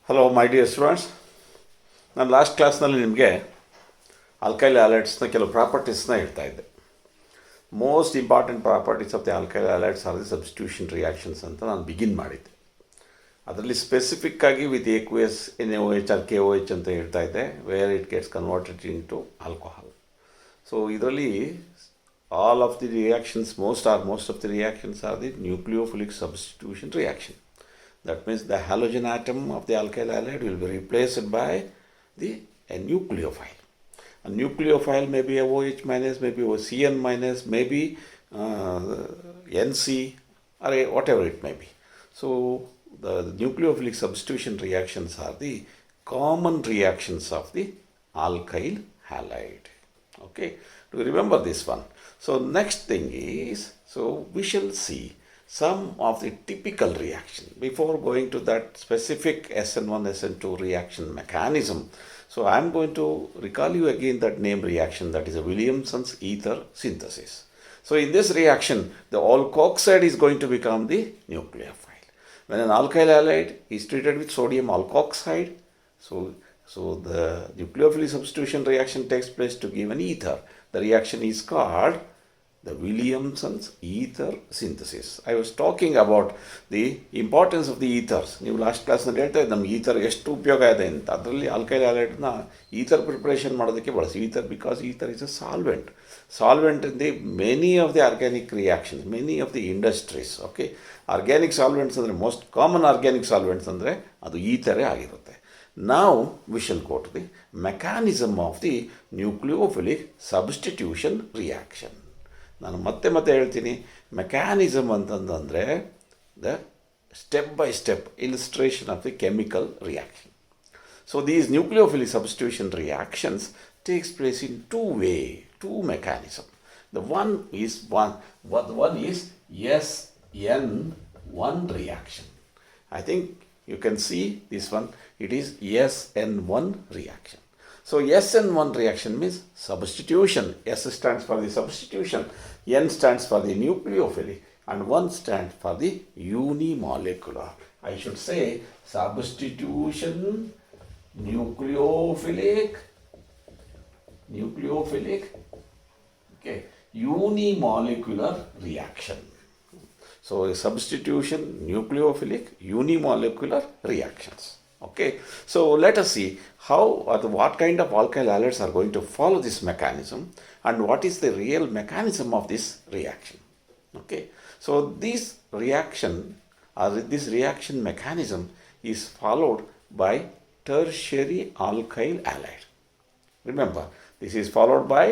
Hello my dear students, ನಾನು last ಕ್ಲಾಸ್ನಲ್ಲಿ ನಿಮಗೆ ಆಲ್ಕೈಲ್ ಹ್ಯಾಲೈಡ್ಸ್ನ ಕೆಲವು ಪ್ರಾಪರ್ಟೀಸ್ನ ಹೇಳ್ತಾ ಇದ್ದೆ. Most important properties of the alkyl halides are the substitution reactions ಅಂತ ನಾನು ಬಿಗಿನ್ ಮಾಡಿದ್ದೆ. ಅದರಲ್ಲಿ ಸ್ಪೆಸಿಫಿಕ್ಕಾಗಿ with aqueous NaOH or KOH ಅಂತ ಹೇಳ್ತಾ ಇದ್ದೆ, where it gets converted into alcohol. So ಇದರಲ್ಲಿ all of the reactions, most of the reactions are the nucleophilic substitution reaction. That means the halogen atom of the alkyl halide will be replaced by a nucleophile. A nucleophile may be a OH minus, maybe a CN minus, maybe NC or whatever it may be. So the nucleophilic substitution reactions are the common reactions of the alkyl halide. Okay, do you remember this one? So next thing is, so we shall see some of the typical reaction before going to that specific SN1 SN2 reaction mechanism. So I am going to recall you again that name reaction, that is a Williamson's ether synthesis. So in this reaction, the alkoxide is going to become the nucleophile. When an alkyl halide is treated with sodium alkoxide, so the nucleophilic substitution reaction takes place to give an ether. The reaction is called the Williamson's ether synthesis. I was talking about the importance of the ethers. ನೀವು last ಕ್ಲಾಸ್ನಲ್ಲಿ ಹೇಳ್ತಾ ಇದ್ದೆ ನಮ್ಗೆ ether ಎಷ್ಟು ಉಪಯೋಗ ಇದೆ ಅಂತ. ಅದರಲ್ಲಿ ಆಲ್ಕೈಲ್ ಹ್ಯಾಲೈಡ್ನ ಈಥರ್ ಪ್ರಿಪ್ರೇಷನ್ ಮಾಡೋದಕ್ಕೆ ಬಳಸಿ. Ether because ether is a solvent in the many of the organic reactions, many of the industries. Okay, organic solvents ಅಂದರೆ ಮೋಸ್ಟ್ ಕಾಮನ್ ಆರ್ಗ್ಯಾನಿಕ್ ಸಾಲ್ವೆಂಟ್ಸ್ ಅಂದರೆ ಅದು ಈಥರೇ ಆಗಿರುತ್ತೆ. Now we shall go to the mechanism of the nucleophilic substitution reaction. ನಾನು ಮತ್ತೆ ಹೇಳ್ತೀನಿ, mechanism ಅಂತಂದರೆ the step by step illustration of the chemical reaction. So these nucleophilic substitution reactions takes place in two mechanism. The one is SN1 reaction. I think you can see this one, it is SN1 reaction. So SN1 reaction means substitution. S stands for the substitution, N stands for the nucleophilic, and 1 stands for the unimolecular. I should say substitution nucleophilic, okay, unimolecular reaction. So a substitution nucleophilic unimolecular reactions. Okay, so let us see how or what kind of alkyl halides are going to follow this mechanism and what is the real mechanism of this reaction. Okay, so this reaction mechanism is followed by tertiary alkyl halide. Remember, this is followed by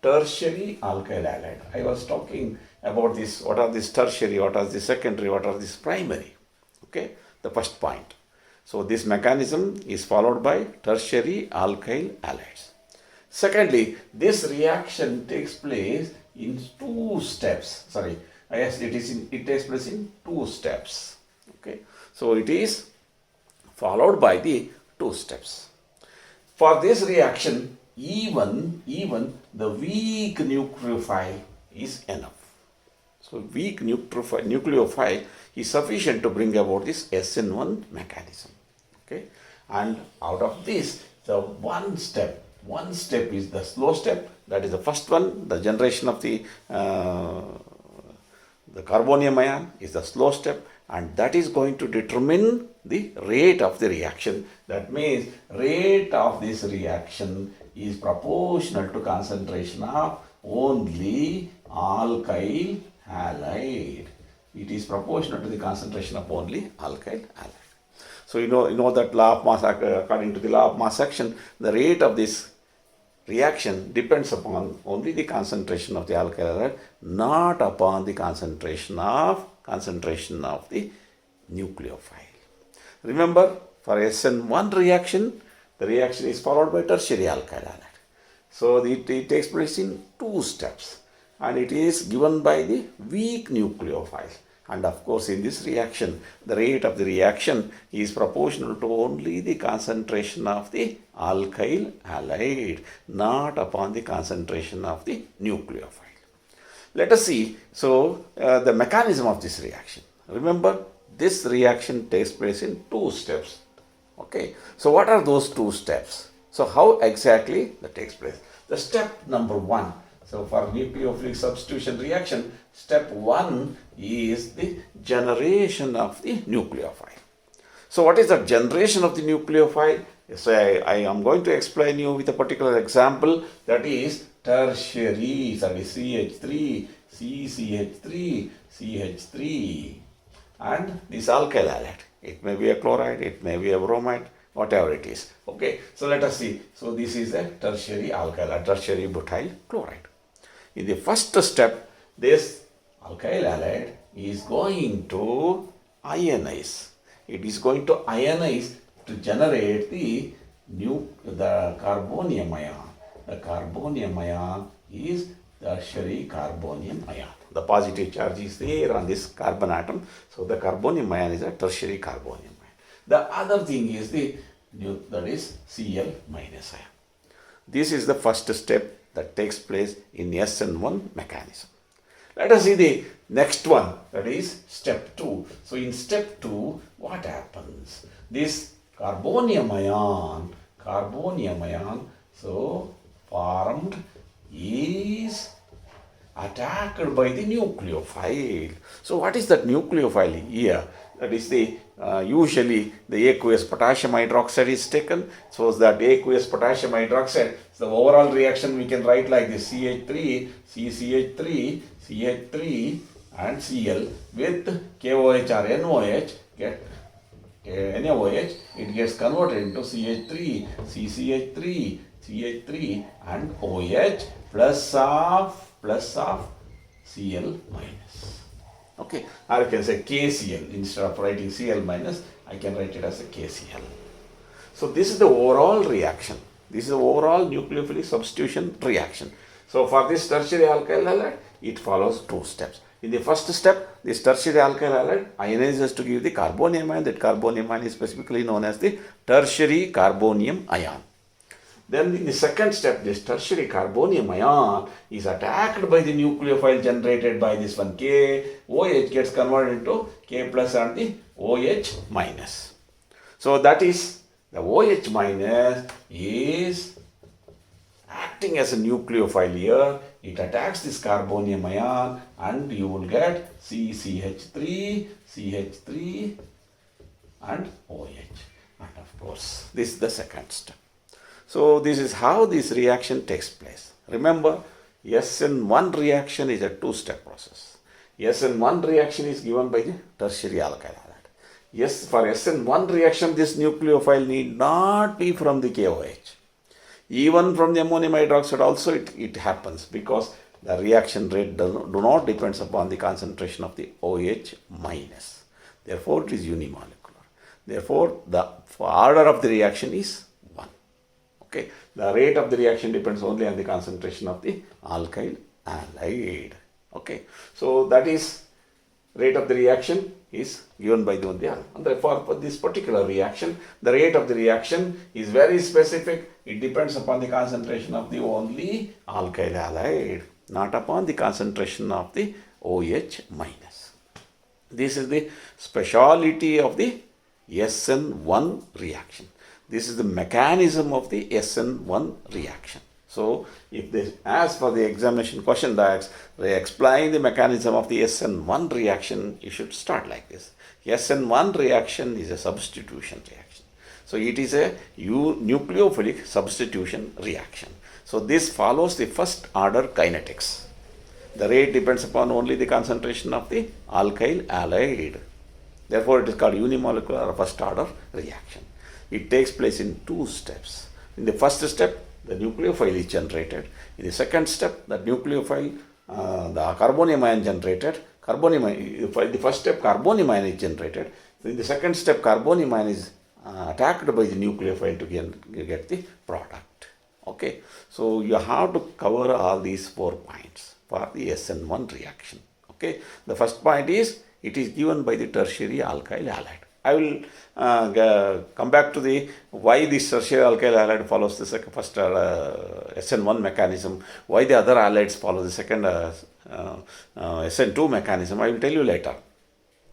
tertiary alkyl halide. I was talking about this, what are this tertiary, what are this secondary, what are this primary. Okay, the first point. So this mechanism is followed by tertiary alkyl halides. Secondly, this reaction takes place in two steps. It takes place in two steps. Okay, so it is followed by the two steps. For this reaction, even the weak nucleophile is enough. So weak nucleophile is sufficient to bring about this SN1 mechanism. Okay, and out of this, the one step is the slow step. That is the first one. The generation of the carbonium ion is the slow step, and that is going to determine the rate of the reaction. That means rate of this reaction is proportional to concentration of only alkyl halide. It is proportional to the concentration of only alkyl halide. So you know that law of mass, according to the law of mass action, the rate of this reaction depends upon only the concentration of the alkyl halide, not upon the concentration of the nucleophile. Remember, for SN1 reaction, the reaction is followed by tertiary alkyl halide. So it takes place in two steps, and it is given by the weak nucleophile. And of course, in this reaction, the rate of the reaction is proportional to only the concentration of the alkyl halide, not upon the concentration of the nucleophile. Let us see, the mechanism of this reaction. Remember, this reaction takes place in two steps. Okay, so what are those two steps? So how exactly that takes place? The step number 1. So for nucleophilic substitution reaction, step 1 is the generation of the nucleophile. So what is the generation of the nucleophile? So I am going to explain you with a particular example, that is tertiary, that is CH3, CCH3, CH3, and this alkyl halide. It may be a chloride, it may be a bromide, whatever it is. Okay, so let us see. So this is a tertiary alkyl, a tertiary butyl chloride. In the first step, this alkyl halide is going to ionize. It is going to ionize to generate the carbonium ion. The carbonium ion is tertiary carbonium ion. The positive charge is there on this carbon atom, so the carbonium ion is a tertiary carbonium ion. The other thing is that is Cl minus ion. This is the first step that takes place in SN1 mechanism. Let us see the next one, that is step 2. So in step 2, what happens? This carbonium ion, so formed, is attacked by the nucleophile. So what is that nucleophile here? That is the usually the aqueous potassium hydroxide is taken. So that aqueous potassium hydroxide, so the overall reaction we can write like this: CH3, CCH3, CH3 and Cl with KOH or NOH, NaOH, it gets converted into CH3, CCH3, CH3 and OH plus of Cl minus. Okay, or you can say KCl. Instead of writing Cl minus, I can write it as a KCl. So this is the overall reaction. This is the overall nucleophilic substitution reaction. So for this tertiary alkyl halide, it follows 2 steps. In the first step, this tertiary alkyl halide ionizes to give the carbonium ion. That carbonium ion is specifically known as the tertiary carbonium ion. Then in the second step, this tertiary carbonium ion is attacked by the nucleophile generated by this one K. OH gets converted into K plus and the OH minus. So that is the OH minus is acting as a nucleophile here. It attacks this carbonium ion and you will get CCH3, CH3 and OH. And of course, this is the second step. So this is how this reaction takes place. Remember, SN1 reaction is a 2-step process. SN1 reaction is given by the tertiary alkyl halide. Yes, for SN1 reaction, this nucleophile need not be from the KOH. Even from the ammonium hydroxide also it happens, because the reaction rate do not depends upon the concentration of the OH minus. Therefore, it is unimolecular. Therefore, the order of the reaction is 1. Okay, the rate of the reaction depends only on the concentration of the alkyl halide. Okay, so that is rate of the reaction is given by the and therefore for this particular reaction, the rate of the reaction is very specific. It depends upon the concentration of the only alkyl halide, not upon the concentration of the OH minus. This is the speciality of the SN1 reaction. This is the mechanism of the SN1 reaction. So, if they ask for the examination question that they explain the mechanism of the SN1 reaction, you should start like this. SN1 reaction is a substitution reaction. So, it is a nucleophilic substitution reaction. So, this follows the first order kinetics. The rate depends upon only the concentration of the alkyl halide. Therefore, it is called unimolecular or first order reaction. It takes place in 2 steps. In the first step, the nucleophile is generated. In the second step, the nucleophile, the carbonium ion generated. The first step, carbonium ion is generated. In the second step, carbonium ion is attacked by the nucleophile to get the product. Okay, so you have to cover all these 4 points for the SN1 reaction. Okay, the first point is it is given by the tertiary alkyl halide. I will come back to the why this tertiary alkyl halide follows the first SN1 mechanism, why the other halides follow the second SN2 mechanism. I will tell you later.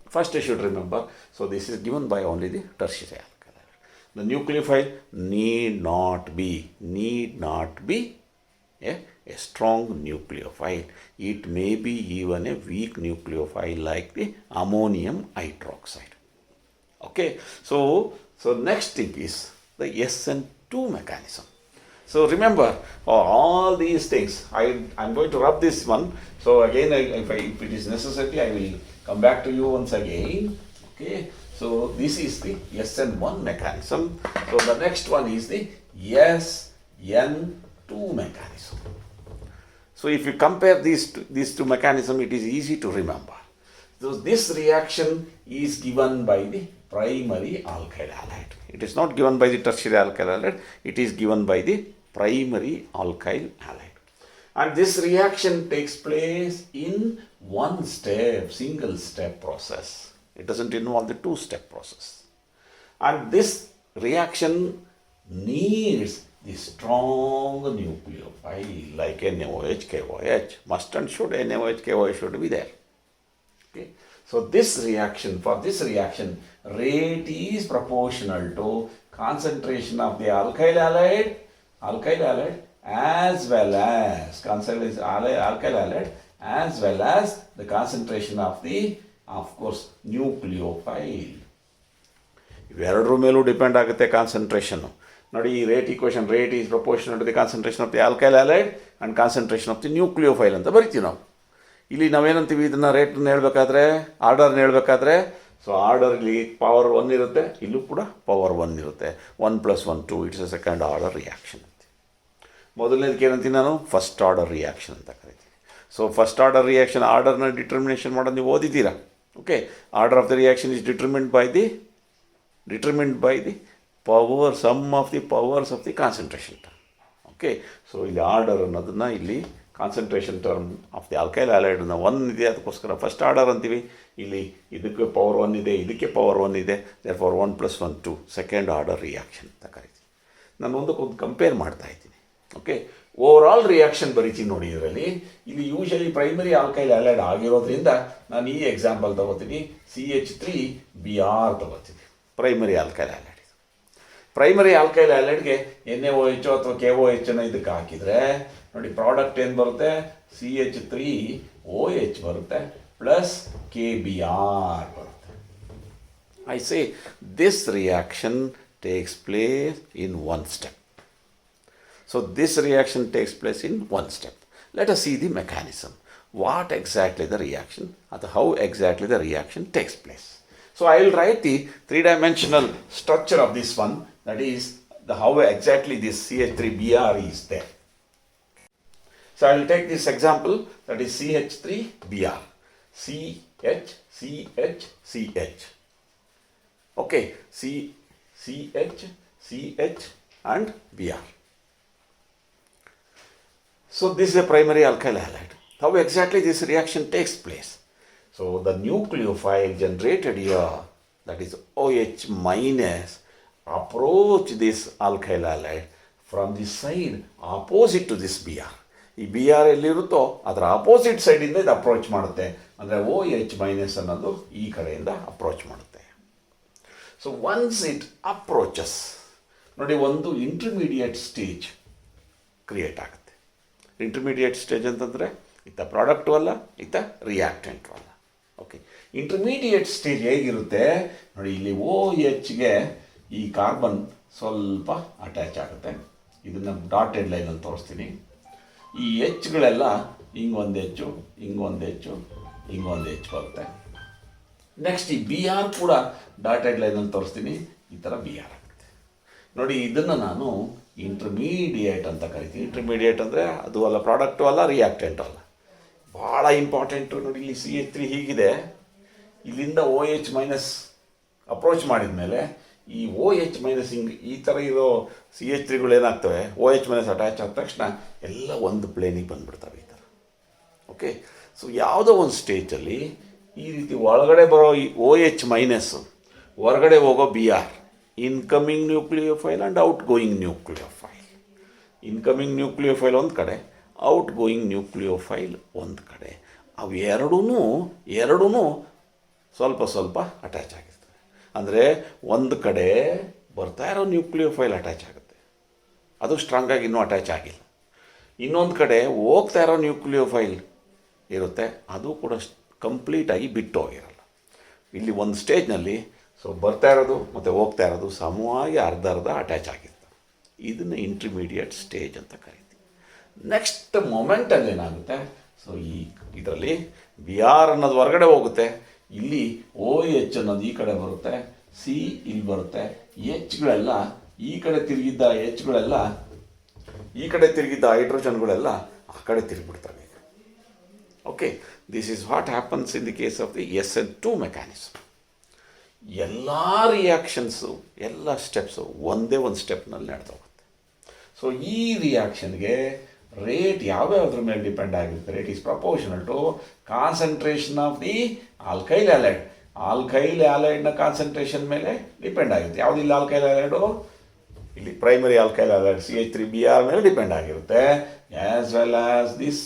First, you should remember, so this is given by only the tertiary alkyl halide. The nucleophile need not be a strong nucleophile. It may be even a weak nucleophile like the ammonium hydroxide. Okay, so next thing is the SN2 mechanism. So remember all these things. I'm going to rub this one. So again, if it is necessary, I will come back to you once again. Okay, so this is the SN1 mechanism. So the next one is the SN2 mechanism. So if you compare these two mechanisms, it is easy to remember. So this reaction is given by the primary alkyl halide. It is not given by the tertiary alkyl halide. It is given by the primary alkyl halide. And this reaction takes place in one step, single step process. It doesn't involve the two-step process. And this reaction needs the strong nucleophile like NaOH, KOH. Must and should NaOH, KOH should be there. Okay. So this reaction, for this reaction, rate is proportional to concentration of the alkyl halide as well as concentration alkyl halide as well as the concentration of the, of course, nucleophile. ಇವೆರಡರ ಮೇಲೂ depend ಆಗುತ್ತೆ ಕಾನ್ಸಂಟ್ರೇಷನ್ನು. ನೋಡಿ ಈ rate equation, rate is proportional to the concentration of the alkyl halide and concentration of the nucleophile ಅಂತ ಬರಿತೀವಿ ನಾವು. ಇಲ್ಲಿ ನಾವೇನಂತೀವಿ ಇದನ್ನು ರೇಟನ್ನು ಹೇಳಬೇಕಾದ್ರೆ, ಆರ್ಡರ್ನ ಹೇಳಬೇಕಾದ್ರೆ, ಸೊ ಆರ್ಡರ್ಲಿ ಪವರ್ 1 ಇರುತ್ತೆ, ಇಲ್ಲೂ ಕೂಡ ಪವರ್ 1 ಇರುತ್ತೆ. 1 + 1 2, it's a second order reaction ಅಂತ. ಮೊದಲನೇದಕ್ಕೆ ಏನಂತೀನಿ ನಾನು, ಫಸ್ಟ್ ಆರ್ಡರ್ ರಿಯಾಕ್ಷನ್ ಅಂತ ಕರಿತೀನಿ. ಸೊ ಫಸ್ಟ್ ಆರ್ಡರ್ ರಿಯಾಕ್ಷನ್ ಆರ್ಡರ್ನ ಡಿಟರ್ಮಿನೇಷನ್ ಮಾಡೋದು ನೀವು ಓದಿದ್ದೀರಾ. Okay, order of the reaction is determined by the power, sum of the powers of the concentration term. Okay, so ಇಲ್ಲಿ ಆರ್ಡರ್ ಅನ್ನೋದನ್ನು ಇಲ್ಲಿ concentration term of the alkyl ಹ್ಯಾಲೈಡ್ನ 1 ಇದೆ, ಅದಕ್ಕೋಸ್ಕರ ಫಸ್ಟ್ ಆರ್ಡರ್ ಅಂತೀವಿ. ಇಲ್ಲಿ ಇದಕ್ಕೆ ಪವರ್ 1 ಇದೆ, ಇದಕ್ಕೆ ಪವರ್ 1 ಇದೆ, ದೇರ್ಫೋರ್ 1 + 1 2 ಸೆಕೆಂಡ್ ಆರ್ಡರ್ ರಿಯಾಕ್ಷನ್ ಅಂತ ಕರಿತೀವಿ. ನಾನು ಒಂದಕ್ಕೊಂದು ಕಂಪೇರ್ ಮಾಡ್ತಾ ಇದ್ದೀನಿ. ಓಕೆ, ಓವರ್ ಆಲ್ ರಿಯಾಕ್ಷನ್ ಬರೀತೀನಿ ನೋಡಿ. ಇದರಲ್ಲಿ ಇಲ್ಲಿ ಯೂಶಲಿ ಪ್ರೈಮರಿ ಆಲ್ಕೈಲ್ ಹ್ಯಾಲೈಡ್ ಆಗಿರೋದ್ರಿಂದ ನಾನು ಈ ಎಕ್ಸಾಂಪಲ್ ತಗೋತೀನಿ, CH3Br ತಗೋತೀನಿ. Primary alkyl halide. Primary alkyl ಹ್ಯಾಲೈಡ್ಗೆ NaOH ಅಥವಾ KOH ಇದಕ್ಕೆ ಹಾಕಿದರೆ ನೋಡಿ ಪ್ರಾಡಕ್ಟ್ ಏನು ಬರುತ್ತೆ, CH3OH ಬರುತ್ತೆ ಪ್ಲಸ್ KBr ಬರುತ್ತೆ. I say this reaction takes place in one step. So this reaction takes place in one step. Let us see the mechanism. What exactly the reaction ಅಥವಾ how exactly the reaction takes place. So I will write the three-dimensional structure of this one, that is how exactly this CH3Br is there. So I will take this example, that is CH3Br. CH. Okay, CH and Br. So this is a primary alkyl halide. How exactly this reaction takes place? So the nucleophile generated here, that is OH minus, approach this alkyl halide from the side opposite to this Br. ಈ Br ಎಲ್ಲಿರುತ್ತೋ ಅದರ opposite ಸೈಡಿಂದ ಇದು approach ಮಾಡುತ್ತೆ. ಅಂದರೆ OH minus ಅನ್ನೋದು ಈ ಕಡೆಯಿಂದ approach ಮಾಡುತ್ತೆ. ಸೊ ಒನ್ಸ್ ಇಟ್ ಅಪ್ರೋಚಸ್, ನೋಡಿ ಒಂದು ಇಂಟರ್ಮೀಡಿಯೇಟ್ ಸ್ಟೇಜ್ ಕ್ರಿಯೇಟ್ ಆಗುತ್ತೆ. ಇಂಟರ್ಮೀಡಿಯೇಟ್ ಸ್ಟೇಜ್ ಅಂತಂದರೆ ಇತ್ತ ಪ್ರಾಡಕ್ಟು ಅಲ್ಲ, ಇತ್ತ ರಿಯಾಕ್ಟೆಂಟು ಅಲ್ಲ. ಓಕೆ, ಇಂಟರ್ಮೀಡಿಯೇಟ್ ಸ್ಟೇಜ್ ಹೇಗಿರುತ್ತೆ ನೋಡಿ, ಇಲ್ಲಿ OHಗೆ ಈ ಕಾರ್ಬನ್ ಸ್ವಲ್ಪ ಅಟ್ಯಾಚ್ ಆಗುತ್ತೆ. ಇದನ್ನು ಡಾಟೆಡ್ ಲೈನಲ್ಲಿ ತೋರಿಸ್ತೀನಿ. ಈ Hಗಳೆಲ್ಲ ಹಿಂಗೊಂದು ಹೆಚ್ಚು, ಹಿಂಗೊಂದು ಹೆಚ್ಚು, ಹಿಂಗೊಂದು ಹೆಚ್ಚು ಬರುತ್ತೆ. ನೆಕ್ಸ್ಟ್ ಈ Br ಕೂಡ ಡಾಟೆಡ್ ಲೈನಲ್ಲಿ ತೋರಿಸ್ತೀನಿ. ಈ ಥರ Br ಆಗುತ್ತೆ ನೋಡಿ. ಇದನ್ನು ನಾನು ಇಂಟರ್ಮೀಡಿಯೇಟ್ ಅಂತ ಕರಿತೀನಿ. ಇಂಟರ್ಮೀಡಿಯೇಟ್ ಅಂದರೆ ಅದು ಅಲ್ಲ, ಪ್ರಾಡಕ್ಟು ಅಲ್ಲ, ರಿಯಾಕ್ಟೆಂಟು ಅಲ್ಲ. ಭಾಳ ಇಂಪಾರ್ಟೆಂಟು ನೋಡಿ. ಇಲ್ಲಿ CH3 ಹೀಗಿದೆ, ಇಲ್ಲಿಂದ OH ಮೈನಸ್ ಅಪ್ರೋಚ್ ಮಾಡಿದ ಮೇಲೆ ಈ OH ಮೈನಸ್ ಹಿಂಗೆ ಈ ಥರ ಇರೋ CH3ಗಳು ಏನಾಗ್ತವೆ, OH ಮೈನಸ್ ಅಟ್ಯಾಚ್ ಆದ ತಕ್ಷಣ ಎಲ್ಲ ಒಂದು ಪ್ಲೇನಿಗೆ ಬಂದುಬಿಡ್ತವೆ ಈ ಥರ. ಓಕೆ, ಸೊ ಯಾವುದೋ ಒಂದು ಸ್ಟೇಜಲ್ಲಿ ಈ ರೀತಿ ಒಳಗಡೆ ಬರೋ ಈ OH ಮೈನಸ್, ಹೊರಗಡೆ ಹೋಗೋ Br, incoming nucleophile and out going nucleophile. Incoming nucleophile ಒಂದು ಕಡೆ, ಔಟ್ ಗೋಯಿಂಗ್ ನ್ಯೂಕ್ಲಿಯೋಫೈಲ್ ಒಂದು ಕಡೆ. ಅವು ಎರಡೂ ಸ್ವಲ್ಪ ಸ್ವಲ್ಪ ಅಟ್ಯಾಚ್ ಆಗಿರ್ತವೆ. ಅಂದರೆ ಒಂದು ಕಡೆ ಬರ್ತಾ ಇರೋ ನ್ಯೂಕ್ಲಿಯೋಫೈಲ್ ಅಟ್ಯಾಚ್ ಆಗುತ್ತೆ, ಅದು ಸ್ಟ್ರಾಂಗಾಗಿ ಇನ್ನೂ ಅಟ್ಯಾಚ್ ಆಗಿಲ್ಲ. ಇನ್ನೊಂದು ಕಡೆ ಹೋಗ್ತಾ ಇರೋ ನ್ಯೂಕ್ಲಿಯೋಫೈಲ್ ಇರುತ್ತೆ, ಅದು ಕೂಡ ಕಂಪ್ಲೀಟಾಗಿ ಬಿಟ್ಟು ಹೋಗಿರಲ್ಲ. ಇಲ್ಲಿ ಒಂದು ಸ್ಟೇಜ್ನಲ್ಲಿ ಬರ್ತಾ ಇರೋದು ಮತ್ತು ಹೋಗ್ತಾ ಇರೋದು ಸಮವಾಗಿ ಅರ್ಧ ಅಟ್ಯಾಚ್ ಆಗಿರ್ತವೆ. ಇದನ್ನು ಇಂಟರ್ಮೀಡಿಯೇಟ್ ಸ್ಟೇಜ್ ಅಂತ ಕರಿತೀವಿ. ನೆಕ್ಸ್ಟ್ ಮೊಮೆಂಟಲ್ಲಿ ಏನಾಗುತ್ತೆ, ಇದರಲ್ಲಿ ಬಿ ಆರ್ ಅನ್ನೋದು ಹೊರಗಡೆ ಹೋಗುತ್ತೆ, ಇಲ್ಲಿ ಓ ಎಚ್ ಅನ್ನೋದು ಈ ಕಡೆ ಬರುತ್ತೆ, ಸಿ ಇಲ್ಲಿ ಬರುತ್ತೆ, ಎಚ್ಗಳೆಲ್ಲ ಈ ಕಡೆ ತಿರುಗಿದ್ದ ಎಚ್ಗಳೆಲ್ಲ ಈ ಕಡೆ ತಿರುಗಿದ್ದ ಹೈಡ್ರೋಜನ್ಗಳೆಲ್ಲ ಆ ಕಡೆ ತಿರುಗಿಬಿಡ್ತವೆ. Okay, this is what happens in the case of the SN2 mechanism. ಎಲ್ಲ ರಿಯಾಕ್ಷನ್ಸು, ಎಲ್ಲ ಸ್ಟೆಪ್ಸು ಒಂದೇ ಒಂದು ಸ್ಟೆಪ್ನಲ್ಲಿ ನಡೆದು ಹೋಗುತ್ತೆ. ಸೊ ಈ ರಿಯಾಕ್ಷನ್ಗೆ ರೇಟ್ ಯಾವ್ಯಾವ್ದ್ರ ಮೇಲೆ ಡಿಪೆಂಡ್ ಆಗಿರುತ್ತೆ? Rate is proportional to concentration of the alkyl halide. Alkyl ಹ್ಯಾಲೈಡ್ನ ಕಾನ್ಸಂಟ್ರೇಷನ್ ಮೇಲೆ ಡಿಪೆಂಡ್ ಆಗುತ್ತೆ. ಯಾವುದಿಲ್ಲ ಆಲ್ಕೈಲ್ ಹ್ಯಾಲೈಡು, ಇಲ್ಲಿ ಪ್ರೈಮರಿ ಆಲ್ಕೈಲ್ ಹ್ಯಾಲೈಡ್ CH3Br ಮೇಲೆ ಡಿಪೆಂಡ್ ಆಗಿರುತ್ತೆ, as well as this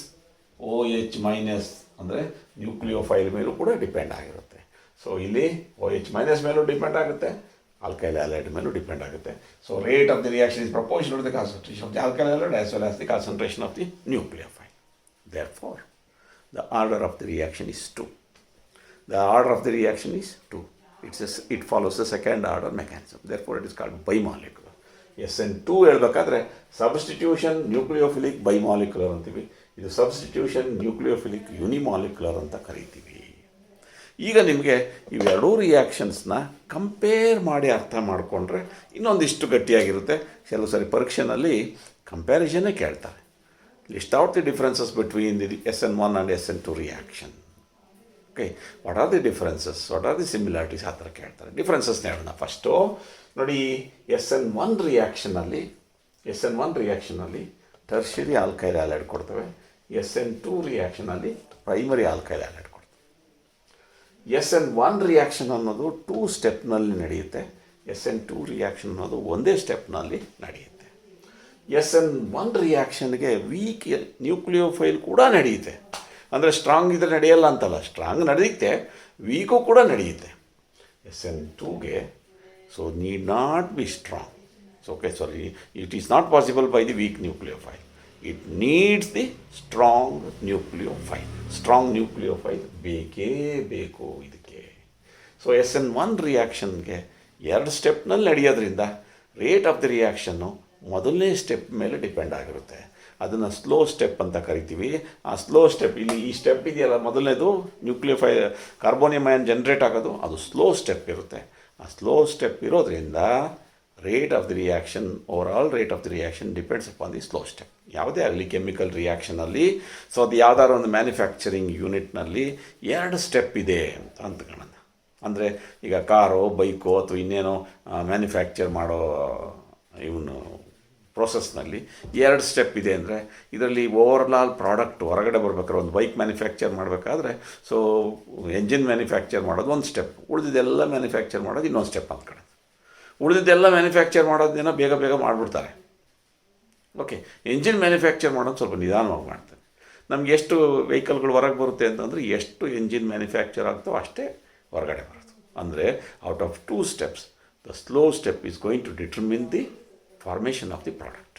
OH minus ಅಂದರೆ ನ್ಯೂಕ್ಲಿಯೋಫೈಲ್ ಮೇಲೂ ಕೂಡ ಡಿಪೆಂಡ್ ಆಗಿರುತ್ತೆ. ಸೊ ಇಲ್ಲಿ OH ಮೈನಸ್ ಮೇಲೂ ಡಿಪೆಂಡ್ ಆಗುತ್ತೆ, ಆಲ್ಕೈಲ್ ಹ್ಯಾಲೈಡ್ ಮೇಲೂ ಡಿಪೆಂಡ್ ಆಗುತ್ತೆ. So rate of the reaction is proportional to the concentration of the alkyl halide as well as the concentration of the nucleophile. Therefore, the order of the reaction is 2. The order of the reaction is 2. It follows the second order mechanism. Therefore, it is called bimolecular. SN2 ಹೇಳಬೇಕಾದ್ರೆ substitution nucleophilic ಬೈಮಾಲಿಕ್ಯುಲರ್ ಅಂತೀವಿ, ಇದು substitution nucleophilic ಯುನಿಮಾಲಿಕ್ಯುಲರ್ ಅಂತ ಕರಿತೀವಿ. ಈಗ ನಿಮಗೆ ಇವೆರಡೂ ರಿಯಾಕ್ಷನ್ಸ್ನ compare ಮಾಡಿ ಅರ್ಥ ಮಾಡಿಕೊಂಡ್ರೆ ಇನ್ನೊಂದಿಷ್ಟು ಗಟ್ಟಿಯಾಗಿರುತ್ತೆ. ಕೆಲವು ಸರಿ ಪರೀಕ್ಷೆನಲ್ಲಿ ಕಂಪ್ಯಾರಿಸನ್ನೇ ಕೇಳ್ತಾರೆ. List out the differences between the SN1 and SN2 reaction. Okay, what are the differences, what are the similarities, ಆ ಥರ ಕೇಳ್ತಾರೆ. ಡಿಫ್ರೆನ್ಸಸ್ನ ಹೇಳೋಣ. ಫಸ್ಟು ನೋಡಿ, SN1 ರಿಯಾಕ್ಷನಲ್ಲಿ ಟರ್ಷರಿ ಆಲ್ಕೈಲ್ ಹ್ಯಾಲೈಡ್ ಕೊಡ್ತವೆ, SN2 ರಿಯಾಕ್ಷನಲ್ಲಿ ಪ್ರೈಮರಿ ಆಲ್ಕೈಲ್ ಹ್ಯಾಲೈಡ್ ಕೊಡ್ತವೆ. SN1 ರಿಯಾಕ್ಷನ್ ಅನ್ನೋದು 2 ಸ್ಟೆಪ್ನಲ್ಲಿ ನಡೆಯುತ್ತೆ, SN2 ರಿಯಾಕ್ಷನ್ ಅನ್ನೋದು ಒಂದೇ ಸ್ಟೆಪ್ನಲ್ಲಿ ನಡೆಯುತ್ತೆ. SN1 ರಿಯಾಕ್ಷನ್ಗೆ ವೀಕ್ ನ್ಯೂಕ್ಲಿಯೋಫೈಲ್ ಕೂಡ ನಡೆಯುತ್ತೆ. ಅಂದರೆ ಸ್ಟ್ರಾಂಗ್ ಇದ್ರೆ ನಡೆಯಲ್ಲ ಅಂತಲ್ಲ, ಸ್ಟ್ರಾಂಗ್ ನಡೆಯುತ್ತೆ, ವೀಕು ಕೂಡ ನಡೆಯುತ್ತೆ. SN2ಗೆ need not be strong. It is not possible by the weak nucleophile. It needs the strong nucleophile. Strong nucleophile ಬೇಕೇ ಬೇಕು ಇದಕ್ಕೆ. ಸೊ SN1 ರಿಯಾಕ್ಷನ್ಗೆ 2 ಸ್ಟೆಪ್ನಲ್ಲಿ ನಡೆಯೋದ್ರಿಂದ ರೇಟ್ ಆಫ್ ದಿ ರಿಯಾಕ್ಷನ್ನು ಮೊದಲನೇ ಸ್ಟೆಪ್ ಮೇಲೆ ಡಿಪೆಂಡ್ ಆಗಿರುತ್ತೆ. ಅದನ್ನು ಸ್ಲೋ ಸ್ಟೆಪ್ ಅಂತ ಕರಿತೀವಿ. ಆ ಸ್ಲೋ ಸ್ಟೆಪ್, ಇಲ್ಲಿ ಈ ಸ್ಟೆಪ್ ಇದೆಯಲ್ಲ, ಮೊದಲನೇದು ನ್ಯೂಕ್ಲಿಯೋಫೈಲ್ ಕಾರ್ಬೋನಿಯಂ ಅಯಾನ್ ಜನ್ರೇಟ್ ಆಗೋದು, ಅದು ಸ್ಲೋ ಸ್ಟೆಪ್ ಇರುತ್ತೆ. ಆ ಸ್ಲೋ ಸ್ಟೆಪ್ ಇರೋದ್ರಿಂದ rate of the reaction, overall rate of the reaction depends upon the slow step. ಯಾವುದೇ ಆಗಲಿ ಕೆಮಿಕಲ್ ರಿಯಾಕ್ಷನಲ್ಲಿ, ಸೊ ಅದು ಯಾವ್ದಾದ್ರು ಒಂದು ಮ್ಯಾನುಫ್ಯಾಕ್ಚರಿಂಗ್ ಯೂನಿಟ್ನಲ್ಲಿ 2 ಸ್ಟೆಪ್ ಇದೆ ಅಂತ ಅಂದ್ಕೊಳ್ಳೋಣ. ಅಂದರೆ ಈಗ ಕಾರೋ, ಬೈಕೋ ಅಥವಾ ಇನ್ನೇನೋ ಮ್ಯಾನುಫ್ಯಾಕ್ಚರ್ ಮಾಡೋ ಇವನು ಪ್ರೋಸೆಸ್ನಲ್ಲಿ 2 ಸ್ಟೆಪ್ ಇದೆ ಅಂದರೆ, ಇದರಲ್ಲಿ ಓವರ್ಆಲ್ ಪ್ರಾಡಕ್ಟ್ ಹೊರಗಡೆ ಬರ್ಬೇಕಾದ್ರೆ, ಒಂದು ಬೈಕ್ ಮ್ಯಾನುಫ್ಯಾಕ್ಚರ್ ಮಾಡಬೇಕಾದ್ರೆ ಸೊ ಎಂಜಿನ್ ಮ್ಯಾನುಫ್ಯಾಕ್ಚರ್ ಮಾಡೋದು ಒಂದು ಸ್ಟೆಪ್, ಉಳಿದಿದ್ದೆಲ್ಲ ಮ್ಯಾನುಫ್ಯಾಕ್ಚರ್ ಮಾಡೋದು ಇನ್ನೊಂದು ಸ್ಟೆಪ್ ಅಂದ್ಕೊಳ್ಳೋದು. ಉಳಿದಿದ್ದೆಲ್ಲ ಮ್ಯಾನುಫ್ಯಾಕ್ಚರ್ ಮಾಡೋದನ್ನ ಬೇಗ ಮಾಡಿಬಿಡ್ತಾರೆ. ಓಕೆ, ಎಂಜಿನ್ ಮ್ಯಾನುಫ್ಯಾಕ್ಚರ್ ಮಾಡೋದು ಸ್ವಲ್ಪ ನಿಧಾನವಾಗಿ ಮಾಡ್ತಾರೆ. ನಮ್ಗೆ ಎಷ್ಟು ವೆಹಿಕಲ್ಗಳು ಹೊರಗೆ ಬರುತ್ತೆ ಅಂತಂದರೆ, ಎಷ್ಟು ಎಂಜಿನ್ ಮ್ಯಾನುಫ್ಯಾಕ್ಚರ್ ಆಗ್ತೋ ಅಷ್ಟೇ ಹೊರಗಡೆ ಬರೋದು. ಅಂದರೆ out of 2 steps the slow step is going to determine the formation of the product.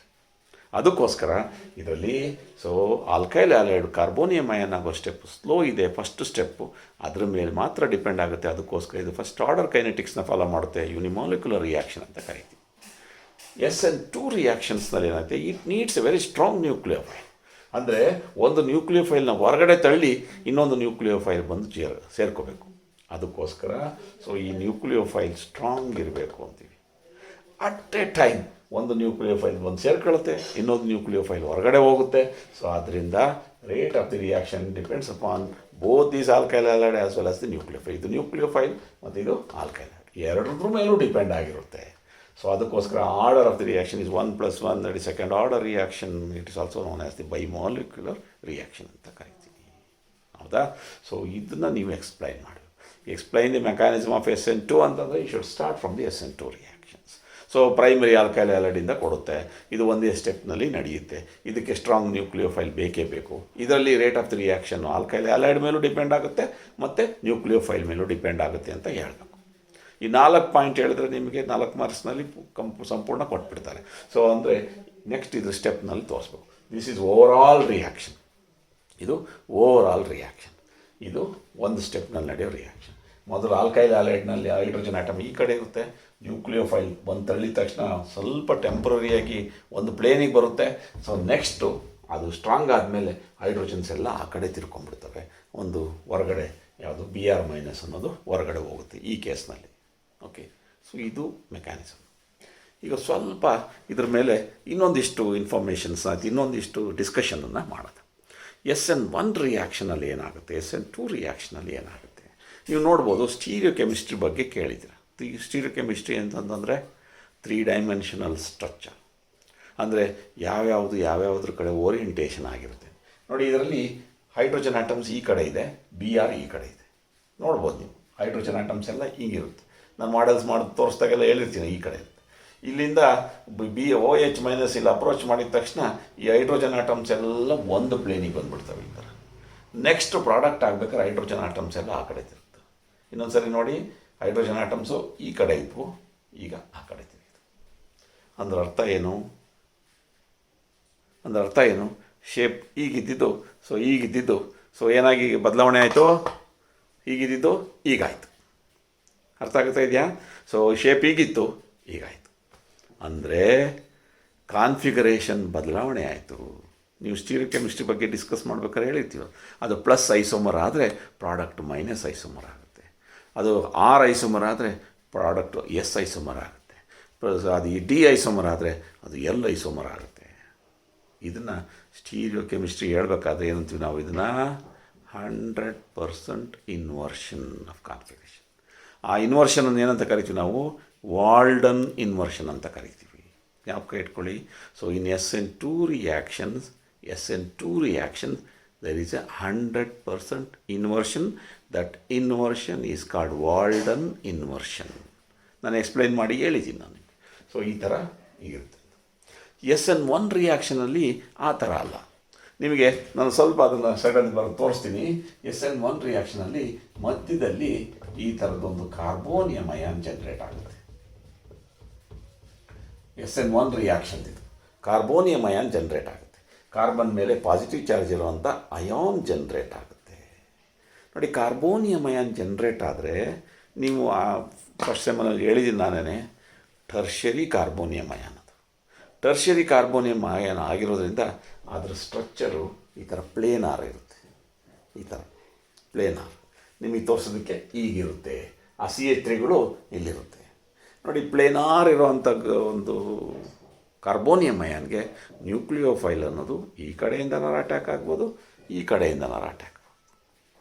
ಅದಕ್ಕೋಸ್ಕರ ಇದರಲ್ಲಿ ಆಲ್ಕೈಲ್ ಹ್ಯಾಲೈಡ್ ಕಾರ್ಬೋನಿಯಂ ಅಯಾನ್ ಆಗೋ ಸ್ಟೆಪ್ ಸ್ಲೋ ಇದೆ, ಫಸ್ಟ್ ಸ್ಟೆಪ್ಪು, ಅದ್ರ ಮೇಲೆ ಮಾತ್ರ ಡಿಪೆಂಡ್ ಆಗುತ್ತೆ. ಅದಕ್ಕೋಸ್ಕರ ಇದು ಫಸ್ಟ್ ಆರ್ಡರ್ ಕೈನೆಟಿಕ್ಸ್ನ ಫಾಲೋ ಮಾಡುತ್ತೆ, ಯುನಿಮಾಲಿಕ್ಯುಲರ್ ರಿಯಾಕ್ಷನ್ ಅಂತ ಕರಿತೀವಿ. SN2 ರಿಯಾಕ್ಷನ್ಸ್ನಲ್ಲಿ ಏನಾಗುತ್ತೆ, it needs A very strong nucleophile. ಅಂದರೆ ಒಂದು ನ್ಯೂಕ್ಲಿಯೋಫೈಲ್ನ ಹೊರಗಡೆ ತಳ್ಳಿ ಇನ್ನೊಂದು ನ್ಯೂಕ್ಲಿಯೋಫೈಲ್ ಬಂದು ಸೇರ್ಕೋಬೇಕು. ಅದಕ್ಕೋಸ್ಕರ ಈ ನ್ಯೂಕ್ಲಿಯೋಫೈಲ್ ಸ್ಟ್ರಾಂಗ್ ಇರಬೇಕು ಅಂತೀವಿ. ಅಟ್ ಎ ಟೈಮ್ ಒಂದು ನ್ಯೂಕ್ಲಿಯೋಫೈಲ್ ಬಂದು ಸೇರ್ಕೊಳ್ಳುತ್ತೆ, ಇನ್ನೊಂದು ನ್ಯೂಕ್ಲಿಯೋಫೈಲ್ ಹೊರಗಡೆ ಹೋಗುತ್ತೆ. ಸೊ ಆದ್ದರಿಂದ rate of the reaction depends upon both these alkyl halide as well as the nucleophile. ಇದು ನ್ಯೂಕ್ಲಿಯೋಫೈಲ್ ಮತ್ತು ಇದು ಆಲ್ಕೈಲ್ ಹ್ಯಾಲೈಡ್, ಎರಡರ ಮೇಲೂ ಡಿಪೆಂಡ್ ಆಗಿರುತ್ತೆ. ಸೊ ಅದಕ್ಕೋಸ್ಕರ order of the reaction is 1+1, that is second order reaction. It is also known as the bimolecular reaction ಅಂತ ಕರಿತೀವಿ. ಹೌದಾ? ಸೊ ಇದನ್ನು ನೀವು ಎಕ್ಸ್ಪ್ಲೈನ್ ಮಾಡಿ. Explain the mechanism of SN2 ಅಂತಂದರೆ you should start from the SN2 reactions. So primary alkyl ಹ್ಯಾಲೈಡಿಂದ ಕೊಡುತ್ತೆ, ಇದು ಒಂದೇ ಸ್ಟೆಪ್ನಲ್ಲಿ ನಡೆಯುತ್ತೆ. ಇದಕ್ಕೆ ಸ್ಟ್ರಾಂಗ್ ನ್ಯೂಕ್ಲಿಯೋಫೈಲ್ ಬೇಕೇ ಬೇಕು. ಇದರಲ್ಲಿ rate of the reaction alkyl halide ಮೇಲೂ ಡಿಪೆಂಡ್ ಆಗುತ್ತೆ ಮತ್ತು ನ್ಯೂಕ್ಲಿಯೋಫೈಲ್ ಮೇಲೂ ಡಿಪೆಂಡ್ ಆಗುತ್ತೆ ಅಂತ ಹೇಳಬೇಕು. ಈ 4 ಪಾಯಿಂಟ್ ಹೇಳಿದ್ರೆ ನಿಮಗೆ 4 ಮಾರ್ಕ್ಸ್ನಲ್ಲಿ ಸಂಪೂರ್ಣ ಕೊಟ್ಬಿಡ್ತಾರೆ. ಸೊ ಅಂದರೆ ನೆಕ್ಸ್ಟ್ ಇದು ಸ್ಟೆಪ್ನಲ್ಲಿ ತೋರಿಸ್ಬೇಕು. This is overall reaction. ಇದು ಓವರಾಲ್ ರಿಯಾಕ್ಷನ್. ಇದು ಒಂದು ಸ್ಟೆಪ್ನಲ್ಲಿ ನಡೆಯೋ ರಿಯಾಕ್ಷನ್. ಮೊದಲು ಆಲ್ಕೈಲ್ ಹ್ಯಾಲೈಡ್ನಲ್ಲಿ ಹೈಡ್ರೋಜನ್ ಆಟಮ್ ಈ ಕಡೆ ಇರುತ್ತೆ, ನ್ಯೂಕ್ಲಿಯೋಫೈಲ್ ಬಂದು ತಳ್ಳಿದ ತಕ್ಷಣ ಸ್ವಲ್ಪ ಟೆಂಪ್ರರಿಯಾಗಿ ಒಂದು ಪ್ಲೇನಿಗೆ ಬರುತ್ತೆ. ಸೊ ನೆಕ್ಸ್ಟು ಅದು ಸ್ಟ್ರಾಂಗ್ ಆದಮೇಲೆ ಹೈಡ್ರೋಜನ್ಸ್ ಎಲ್ಲ ಆ ಕಡೆ ತಿರ್ಕೊಂಡ್ಬಿಡ್ತವೆ. ಒಂದು ಹೊರಗಡೆ ಯಾವುದು Br- ಅನ್ನೋದು ಹೊರಗಡೆ ಹೋಗುತ್ತೆ ಈ ಕೇಸ್ನಲ್ಲಿ. ಓಕೆ, ಸೊ ಇದು ಮೆಕ್ಯಾನಿಸಮ್. ಈಗ ಸ್ವಲ್ಪ ಇದ್ರ ಮೇಲೆ ಇನ್ನೊಂದಿಷ್ಟು ಇನ್ಫಾರ್ಮೇಷನ್ಸ್ ಆಯ್ತು, ಇನ್ನೊಂದಿಷ್ಟು ಡಿಸ್ಕಷನನ್ನು ಮಾಡೋದು. SN1 ರಿಯಾಕ್ಷನಲ್ಲಿ ಏನಾಗುತ್ತೆ, SN2 ರಿಯಾಕ್ಷನಲ್ಲಿ ಏನಾಗುತ್ತೆ. ನೀವು ನೋಡ್ಬೋದು, ಸ್ಟೀರಿಯೋ ಕೆಮಿಸ್ಟ್ರಿ ಬಗ್ಗೆ ಕೇಳಿದ್ದೀರ. ಸ್ಟೀರಿಯೋ ಕೆಮಿಸ್ಟ್ರಿ ಅಂತಂದರೆ 3 ಡೈಮೆನ್ಷನಲ್ ಸ್ಟ್ರಕ್ಚರ್. ಅಂದರೆ ಯಾವ್ಯಾವುದ್ರ ಕಡೆ ಓರಿಯಂಟೇಷನ್ ಆಗಿರುತ್ತೆ ನೋಡಿ. ಇದರಲ್ಲಿ ಹೈಡ್ರೋಜನ್ ಆಟಮ್ಸ್ ಈ ಕಡೆ ಇದೆ, Br ಈ ಕಡೆ ಇದೆ. ನೋಡ್ಬೋದು ನೀವು ಹೈಡ್ರೋಜನ್ ಆಟಮ್ಸ್ ಎಲ್ಲ ಹೀಗಿರುತ್ತೆ. ನಾನು ಮಾಡೆಲ್ಸ್ ಮಾಡಿ ತೋರಿಸ್ದಾಗೆಲ್ಲ ಹೇಳಿರ್ತೀನಿ ಈ ಕಡೆ ಇರುತ್ತೆ. ಇಲ್ಲಿಂದ OH- ಇಲ್ಲಿ ಅಪ್ರೋಚ್ ಮಾಡಿದ ತಕ್ಷಣ ಈ ಹೈಡ್ರೋಜನ್ ಆಟಮ್ಸ್ ಎಲ್ಲ ಒಂದು ಪ್ಲೇನಿಗೆ ಬಂದುಬಿಡ್ತವೆ ಈ ಥರ. ನೆಕ್ಸ್ಟ್ ಪ್ರಾಡಕ್ಟ್ ಆಗಬೇಕಾದ್ರೆ ಹೈಡ್ರೋಜನ್ ಆಟಮ್ಸ್ ಎಲ್ಲ ಆ ಕಡೆ ತಿರುಗ್ತವೆ. ಇನ್ನೊಂದು ಸರಿ ನೋಡಿ, ಹೈಡ್ರೋಜನ್ ಆಟಮ್ಸು ಈ ಕಡೆ ಇದ್ವು, ಈಗ ಆ ಕಡೆ ತಿರುಗಿತು. ಅಂದ್ರೆ ಅರ್ಥ ಏನು, ಶೇಪ್ ಈಗಿದ್ದಿದ್ದು ಸೊ ಏನಾಗಿ ಬದಲಾವಣೆ ಆಯಿತು, ಹೀಗಿದ್ದಿದ್ದು ಈಗಾಯಿತು. ಅರ್ಥ ಆಗ್ತಾ ಇದೆಯಾ? ಸೊ ಶೇಪ್ ಈಗಿತ್ತು, ಈಗಾಯಿತು. ಅಂದರೆ ಕಾನ್ಫಿಗರೇಷನ್ ಬದಲಾವಣೆ ಆಯಿತು. ನೀವು ಸ್ಟೀರಿಯೋ ಕೆಮಿಸ್ಟ್ರಿ ಬಗ್ಗೆ ಡಿಸ್ಕಸ್ ಮಾಡ್ಬೇಕಾದ್ರೆ ಹೇಳಿರ್ತೀವಿ, ಅದು ಪ್ಲಸ್ ಐಸೋಮರ್ ಆದರೆ ಪ್ರಾಡಕ್ಟ್ ಮೈನಸ್ ಐಸೋಮರ್ ಆಗುತ್ತೆ. ಅದು R ಐಸೋಮರ್ ಆದರೆ ಪ್ರಾಡಕ್ಟು S ಐಸೋಮರ್ ಆಗುತ್ತೆ. ಅದು D ಐಸೋಮರ್ ಆದರೆ ಅದು L ಐಸೋಮರ್ ಆಗುತ್ತೆ. ಇದನ್ನು ಸ್ಟೀರಿಯೋ ಕೆಮಿಸ್ಟ್ರಿ ಹೇಳ್ಬೇಕಾದ್ರೆ ಏನಂತೀವಿ ನಾವು, ಇದನ್ನು 100% ಇನ್ವರ್ಷನ್ ಆಫ್ ಕಾನ್ಫಿಗರೇಷನ್. ಆ ಇನ್ವರ್ಷನನ್ನು ಏನಂತ ಕರಿತೀವಿ ನಾವು, ವಾಲ್ಡನ್ ಇನ್ವರ್ಷನ್ ಅಂತ ಕರಿತೀವಿ. ಜ್ಞಾಪಕ ಇಟ್ಕೊಳ್ಳಿ. So in SN2 reactions there is a 100% inversion. That inversion is called Walden inversion. ನಾನು ಎಕ್ಸ್ಪ್ಲೈನ್ ಮಾಡಿ ಹೇಳಿದ್ದೀನಿ ನಾನು. ಸೊ ಈ ಥರ ಇರುತ್ತೆ. SN1 ರಿಯಾಕ್ಷನಲ್ಲಿ ಆ ಥರ ಅಲ್ಲ. ನಿಮಗೆ ನಾನು ಸ್ವಲ್ಪ ಅದನ್ನು ಸೈಡಲ್ಲಿ ತೋರಿಸ್ತೀನಿ. SN1 ರಿಯಾಕ್ಷನಲ್ಲಿ ಮಧ್ಯದಲ್ಲಿ ಈ ಥರದೊಂದು ಕಾರ್ಬೋನಿಯಂ ಅಯಾನ್ ಜನರೇಟ್ ಆಗುತ್ತೆ. SN1 ರಿಯಾಕ್ಷನ್ ಇದು ಕಾರ್ಬೋನಿಯಂ ಅಯಾನ್ ಜನರೇಟ್ ಆಗುತ್ತೆ. ಕಾರ್ಬನ್ ಮೇಲೆ ಪಾಸಿಟಿವ್ ಚಾರ್ಜ್ ಇರುವಂಥ ಅಯಾನ್ ಜನರೇಟ್ ಆಗುತ್ತೆ. ನೋಡಿ, ಕಾರ್ಬೋನಿಯಂ ಅಯಾನ್ ಜನರೇಟ್ ಆದರೆ ನೀವು ಫಸ್ಟ್ ಸೆಮ್ಮಲ್ಲಿ ಹೇಳಿದ್ದೀನಿ ನಾನೇ, ಟರ್ಷರಿ ಕಾರ್ಬೋನಿಯಂ ಅಯಾನ್. ಅದು ಟರ್ಷರಿ ಕಾರ್ಬೋನಿಯಂ ಅಯಾನ್ ಆಗಿರೋದ್ರಿಂದ ಅದರ ಸ್ಟ್ರಕ್ಚರು ಈ ಥರ ಪ್ಲೇನಾರ್ ಇರುತ್ತೆ. ಈ ಥರ ಪ್ಲೇನಾರ್ ನಿಮಗೆ ತೋರಿಸೋದಕ್ಕೆ ಈಗಿರುತ್ತೆ. ಆ CH3ಗಳು ಇಲ್ಲಿರುತ್ತೆ ನೋಡಿ. ಪ್ಲೇನಾರ್ ಇರೋವಂಥ ಒಂದು ಕಾರ್ಬೋನಿಯಂ ಅಯಾನ್ಗೆ ನ್ಯೂಕ್ಲಿಯೋಫೈಲ್ ಅನ್ನೋದು ಈ ಕಡೆಯಿಂದನಾರು ಅಟ್ಯಾಕ್ ಆಗ್ಬೋದು, ಈ ಕಡೆಯಿಂದನಾರು ಅಟ್ಯಾಕ್ ಆಗ್ಬೋದು.